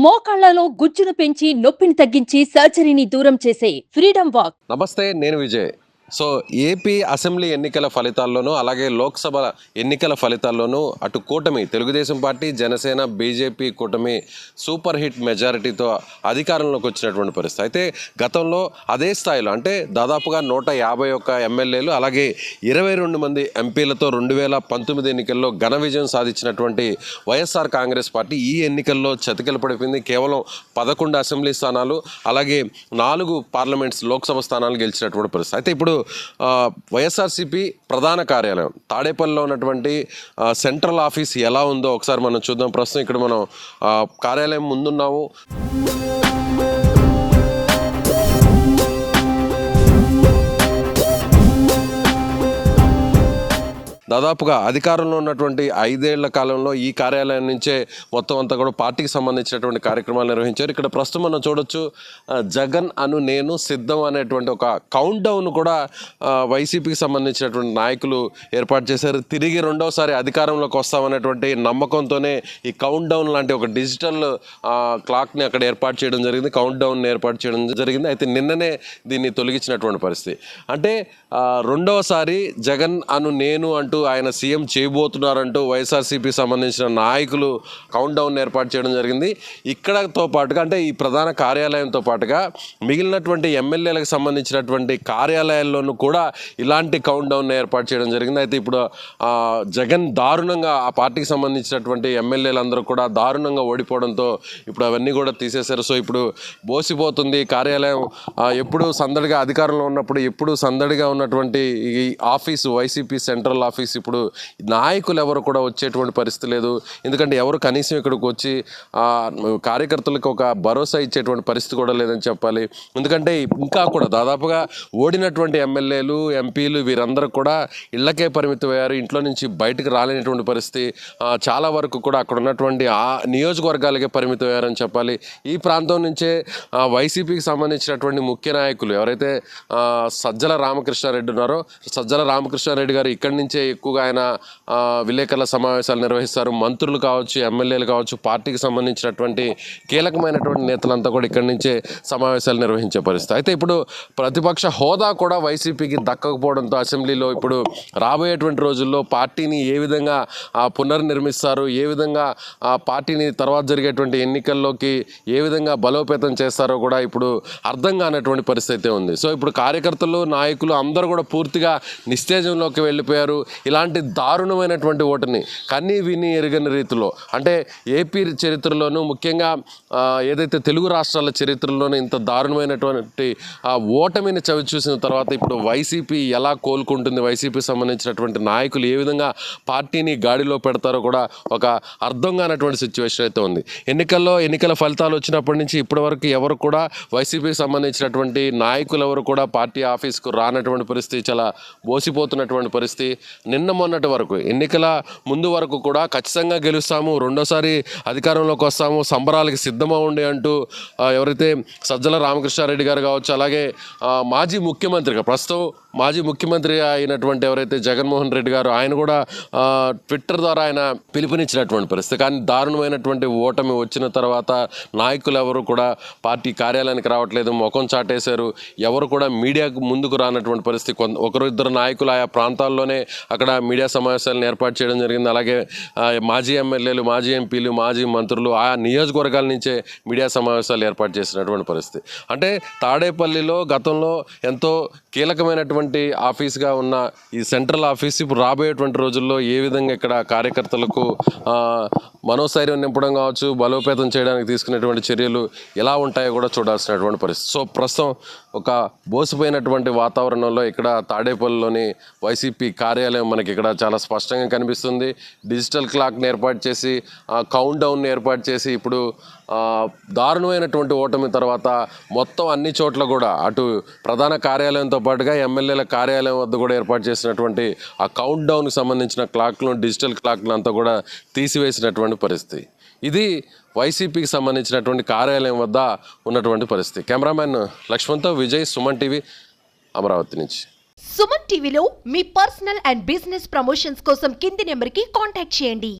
మోకాళ్లలో గుజ్జును పెంచి నొప్పిని తగ్గించి సర్జరీని దూరం చేసే ఫ్రీడమ్ వాక్. నమస్తే, నేను విజయ్. సో ఏపీ అసెంబ్లీ ఎన్నికల ఫలితాల్లోనూ అలాగే లోక్సభ ఎన్నికల ఫలితాల్లోనూ అటు కూటమి తెలుగుదేశం పార్టీ, జనసేన, బీజేపీ కూటమి సూపర్ హిట్ మెజారిటీతో అధికారంలోకి వచ్చినటువంటి పరిస్థితి. అయితే గతంలో అదే స్థాయిలో అంటే దాదాపుగా 151 ఎమ్మెల్యేలు అలాగే 22 మంది ఎంపీలతో 2019 ఎన్నికల్లో ఘన విజయం సాధించినటువంటి వైఎస్ఆర్ కాంగ్రెస్ పార్టీ ఈ ఎన్నికల్లో చతికిల పడిపోయింది. కేవలం 11 అసెంబ్లీ స్థానాలు అలాగే 4 పార్లమెంట్స్ లోక్సభ స్థానాలు గెలిచినటువంటి పరిస్థితి. అయితే ఇప్పుడు వైఎస్ఆర్సీపీ ప్రధాన కార్యాలయం తాడేపల్లిలో ఉన్నటువంటి సెంట్రల్ ఆఫీస్ ఎలా ఉందో ఒకసారి మనం చూద్దాం. ప్రస్తుతం ఇక్కడ మనం కార్యాలయం ముందున్నాము. దాదాపుగా అధికారంలో ఉన్నటువంటి 5 ఏళ్ల కాలంలో ఈ కార్యాలయం నుంచే మొత్తం అంతా కూడా పార్టీకి సంబంధించినటువంటి కార్యక్రమాలు నిర్వహించారు. ఇక్కడ ప్రస్తుతం మనం చూడొచ్చు, జగన్ అను నేను సిద్ధం అనేటువంటి ఒక కౌంట్ డౌన్ కూడా వైసీపీకి సంబంధించినటువంటి నాయకులు ఏర్పాటు చేశారు. తిరిగి రెండోసారి అధికారంలోకి వస్తామనేటువంటి నమ్మకంతోనే ఈ కౌంట్ డౌన్ లాంటి ఒక డిజిటల్ క్లాక్ని అక్కడ ఏర్పాటు చేయడం జరిగింది, కౌంట్ డౌన్ని ఏర్పాటు చేయడం జరిగింది. అయితే నిన్ననే దీన్ని తొలగించినటువంటి పరిస్థితి. అంటే రెండవసారి జగన్ అను నేను అంటూ ఆయన సీఎం చేయబోతున్నారంటూ వైఎస్ఆర్సీపీ సంబంధించిన నాయకులు కౌంట్ డౌన్ ఏర్పాటు చేయడం జరిగింది. ఇక్కడతో పాటుగా అంటే ఈ ప్రధాన కార్యాలయంతో పాటుగా మిగిలినటువంటి ఎమ్మెల్యేలకు సంబంధించినటువంటి కార్యాలయాల్లోనూ కూడా ఇలాంటి కౌంట్ డౌన్ ఏర్పాటు చేయడం జరిగింది. అయితే ఇప్పుడు జగన్ దారుణంగా ఆ పార్టీకి సంబంధించినటువంటి ఎమ్మెల్యేలందరూ కూడా దారుణంగా ఓడిపోవడంతో ఇప్పుడు అవన్నీ కూడా తీసేశారు. సో ఇప్పుడు బోసిపోతుంది కార్యాలయం. ఎప్పుడు సందడిగా అధికారంలో ఉన్నప్పుడు ఎప్పుడు సందడిగా ఉన్నటువంటి ఈ ఆఫీసు వైసీపీ సెంట్రల్ ఆఫీస్ ఇప్పుడు నాయకులు ఎవరు కూడా వచ్చేటువంటి పరిస్థితి లేదు. ఎందుకంటే ఎవరు కనీసం ఇక్కడికి వచ్చి కార్యకర్తలకు ఒక భరోసా ఇచ్చేటువంటి పరిస్థితి కూడా లేదని చెప్పాలి. ఎందుకంటే ఇంకా కూడా దాదాపుగా ఓడినటువంటి ఎమ్మెల్యేలు, ఎంపీలు వీరందరూ కూడా ఇళ్లకే పరిమితమయ్యారు. ఇంట్లో నుంచి బయటకు రాలేనటువంటి పరిస్థితి. చాలా వరకు కూడా అక్కడ ఉన్నటువంటి ఆ నియోజకవర్గాలకే పరిమితమయ్యారని చెప్పాలి. ఈ ప్రాంతం నుంచే వైసీపీకి సంబంధించినటువంటి ముఖ్య నాయకులు ఎవరైతే సజ్జల రామకృష్ణారెడ్డి ఉన్నారో, సజ్జల రామకృష్ణారెడ్డి గారు ఇక్కడి నుంచే ఎక్కువగా ఆయన విలేకరుల సమావేశాలు నిర్వహిస్తారు. మంత్రులు కావచ్చు, ఎమ్మెల్యేలు కావచ్చు, పార్టీకి సంబంధించినటువంటి కీలకమైనటువంటి నేతలంతా కూడా ఇక్కడి నుంచే సమావేశాలు నిర్వహించే పరిస్థితి. అయితే ఇప్పుడు ప్రతిపక్ష హోదా కూడా వైసీపీకి దక్కకపోవడంతో అసెంబ్లీలో ఇప్పుడు రాబోయేటువంటి రోజుల్లో పార్టీని ఏ విధంగా పునర్నిర్మిస్తారు, ఏ విధంగా పార్టీని తర్వాత జరిగేటువంటి ఎన్నికల్లోకి ఏ విధంగా బలోపేతం చేస్తారో కూడా ఇప్పుడు అర్థం కానటువంటి పరిస్థితి ఉంది. సో ఇప్పుడు కార్యకర్తలు, నాయకులు అందరూ కూడా పూర్తిగా నిస్తేజంలోకి వెళ్ళిపోయారు. ఇలాంటి దారుణమైనటువంటి ఓటుని కన్నీ విని ఎరగని రీతిలో అంటే ఏపీ చరిత్రలోనూ ముఖ్యంగా ఏదైతే తెలుగు రాష్ట్రాల చరిత్రలోనూ ఇంత దారుణమైనటువంటి ఓటమిని చవి చూసిన తర్వాత ఇప్పుడు వైసీపీ ఎలా కోలుకుంటుంది, వైసీపీ సంబంధించినటువంటి నాయకులు ఏ విధంగా పార్టీని గాడిలో పెడతారో కూడా ఒక అర్థం కానటువంటి సిచ్యువేషన్ అయితే ఉంది. ఎన్నికల ఫలితాలు వచ్చినప్పటి నుంచి ఇప్పటి వరకు ఎవరు కూడా వైసీపీకి సంబంధించినటువంటి నాయకులు ఎవరు కూడా పార్టీ ఆఫీస్కు రానటువంటి పరిస్థితి, చాలా బోసిపోతున్నటువంటి పరిస్థితి. నిన్న మొన్నటి వరకు ఎన్నికల ముందు వరకు కూడా ఖచ్చితంగా గెలుస్తాము, రెండోసారి అధికారంలోకి వస్తాము, సంబరాలకి సిద్ధమా ఉండే అంటూ ఎవరైతే సజ్జల రామకృష్ణారెడ్డి గారు కావచ్చు, అలాగే మాజీ ముఖ్యమంత్రిగా ప్రస్తుతం మాజీ ముఖ్యమంత్రి అయినటువంటి ఎవరైతే జగన్మోహన్ రెడ్డి గారు ఆయన కూడా ట్విట్టర్ ద్వారా ఆయన పిలుపునిచ్చినటువంటి పరిస్థితి. కానీ దారుణమైనటువంటి ఓటమి వచ్చిన తర్వాత నాయకులు ఎవరు కూడా పార్టీ కార్యాలయానికి రావట్లేదు, ముఖం చాటేశారు. ఎవరు కూడా మీడియాకు ముందుకు రానటువంటి పరిస్థితి. ఒకరు ఇద్దరు నాయకులు ఆయా ప్రాంతాల్లోనే అక్కడ మీడియా సమావేశాలను ఏర్పాటు చేయడం జరిగింది. అలాగే మాజీ ఎమ్మెల్యేలు, మాజీ ఎంపీలు, మాజీ మంత్రులు ఆయా నియోజకవర్గాల నుంచే మీడియా సమావేశాలు ఏర్పాటు చేసినటువంటి పరిస్థితి. అంటే తాడేపల్లిలో గతంలో ఎంతో కీలకమైనటువంటి ఆఫీస్గా ఉన్న ఈ సెంట్రల్ ఆఫీస్ ఇప్పుడు రాబోయేటువంటి రోజుల్లో ఏ విధంగా ఇక్కడ కార్యకర్తలకు మనోస్థైర్యం నింపడం కావచ్చు, బలోపేతం చేయడానికి తీసుకునేటువంటి చర్యలు ఎలా ఉంటాయో కూడా చూడాల్సినటువంటి పరిస్థితి. సో ప్రస్తుతం ఒక బోసిపోయినటువంటి వాతావరణంలో ఇక్కడ తాడేపల్లిలోని వైసీపీ కార్యాలయం మనకి ఇక్కడ చాలా స్పష్టంగా కనిపిస్తుంది. డిజిటల్ క్లాక్ని ఏర్పాటు చేసి కౌంట్ డౌన్ని ఏర్పాటు చేసి ఇప్పుడు దారుణమైనటువంటి ఓటమి తర్వాత మొత్తం అన్ని చోట్ల కూడా అటు ప్రధాన కార్యాలయంతో పాటుగా ఎమ్మెల్యేల కార్యాలయం వద్ద కూడా ఏర్పాటు చేసినటువంటి ఆ కౌంట్ డౌన్కి సంబంధించిన క్లాక్లను, డిజిటల్ క్లాక్లను అంతా కూడా తీసివేసినటువంటి పరిస్థితి. ఇది వైసీపీకి సంబంధించినటువంటి కార్యాలయం వద్ద ఉన్నటువంటి పరిస్థితి. కెమెరామెన్ లక్ష్మణ్తో విజయ్, సుమన్ టీవీ, అమరావతి నుంచి. సుమన్ టీవీలో మీ పర్సనల్ అండ్ బిజినెస్ ప్రమోషన్స్ కోసం కింది నెంబర్కి కాంటాక్ట్ చేయండి.